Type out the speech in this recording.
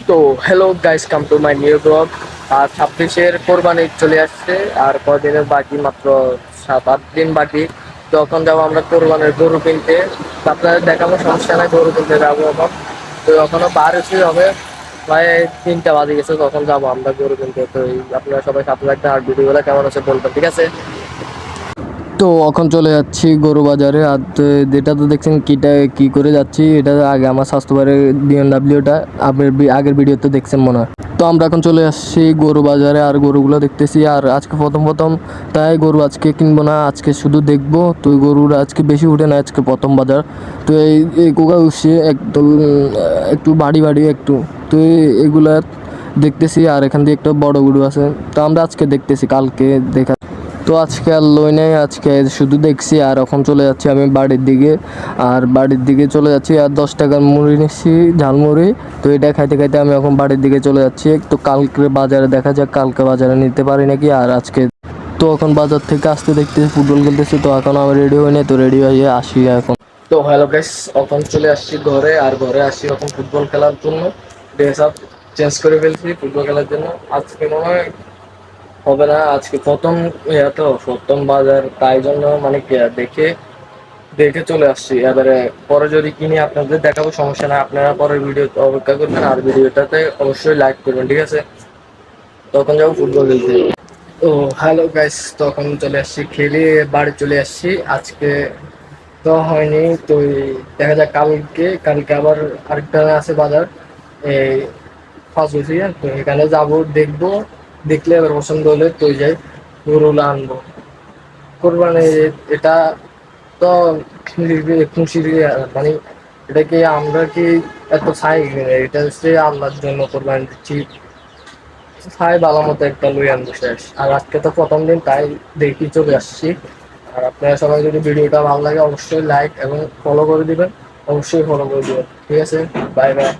তো hello guys, come to my new blog. আর 26-এর কোরবানি চলে আসছে, আর কদিনের বাকি, মাত্র 7-8 দিন বাকি। তখন যাবো আমরা কোরবানির গরু কিনতে। তো আপনাদের দেখাবো, সমস্যা নাই, গরু কিনতে যাবো এখন। তো এখনো বার হচ্ছে হবে, প্রায় 3টা বাজে গেছে, তখন যাবো আমরা গরু কিনতে। তো আপনারা সবাই সাথে থাকবেন, আর ভিডিওগুলো কেমন আছে বলবেন, ঠিক আছে? তো এখন চলে যাচ্ছি গরু বাজারে। আর যেটা তো দেখছেন কি করে যাচ্ছি, এটা আগে আমার স্বাস্থ্যবারের বিএমডাব্লিউটা আপনার আগের ভিডিওতে দেখছেন মনে হয়। তো আমরা এখন চলে আসছি গরু বাজারে, আর গরুগুলো দেখতেছি। আর আজকে প্রথম তাই গরু আজকে কিনবো না, আজকে শুধু দেখবো। তো গরুর আজকে বেশি উঠে না, আজকে প্রথম বাজার। তো এই কোকা উঠছে একদম, একটু বাড়ি একটু। তো এগুলা দেখতেছি। আর এখান দিয়ে একটা বড় গরু আছে, তো আমরা আজকে দেখতেছি, কালকে দেখা। তো আজকে আর লই নাই, আজকে শুধু দেখছি। আর এখন চলে যাচ্ছি আমি বাড়ির দিকে। আর বাড়ির দিকে চলে যাচ্ছি, আর 10 টাকার মুড়ি নিচ্ছি, ঝালমুড়ি। তো এটা খাইতে খাইতে আমি এখন বাড়ির দিকে চলে যাচ্ছি। তো কালকে বাজারে দেখা যাক, কালকে বাজারে নিতে পারি নাকি। আর আজকে তো এখন বাজার থেকে আসতে দেখতেছি ফুটবল খেলতেছি। তো এখন আমি রেডি হই নাই, তো রেডি হয়ে আসি এখন। তো হ্যালো গাইস, এখন চলে আসছি ঘরে। আর ঘরে আসি এখন ফুটবল খেলার জন্য। ড্রেস আপ চেঞ্জ করে ফেলছি ফুটবল খেলার জন্য। আজকে মনে হয় হবে না, আজকে প্রথম তো প্রথম বাজার, তাই জন্য মানে কি দেখে দেখে চলে আসছি। এবারে পরে যদি কিনি আপনাদের দেখাবো, সমস্যা না, আপনারা পরের ভিডিও অপেক্ষা করবেন। আর ভিডিওটাতে অবশ্যই লাইক করবেন, ঠিক আছে? তখন যাবো ফুটবল খেলতে। ও হ্যালো গাইস, তখন চলে আসছি, খেলে বাড়ি চলে আসছি। আজকে তো হয়নি, তো দেখা যাক কালকে আবার আরেকটা আছে বাজার, এই ফার্স্ট বসিয়া। তো এখানে যাবো, দেখবো, দেখলে এবার পছন্দ হলে তো যাই, গরুলা আনবো কোরবানি। এটা তো খুশির মানে, এটা কি আমরা কি এত চাই? এটা হচ্ছে আল্লাহর জন্য কোরবানি দিচ্ছি, চাই ভালো মতো একটা লই আনবো শেষ। আর আজকে তো প্রথম দিন, তাই দেখি চলে আসছি। আর আপনারা সবাই যদি ভিডিওটা ভালো লাগে অবশ্যই লাইক এবং ফলো করে দিবেন, অবশ্যই ফলো করে দিবেন, ঠিক আছে? Bye bye.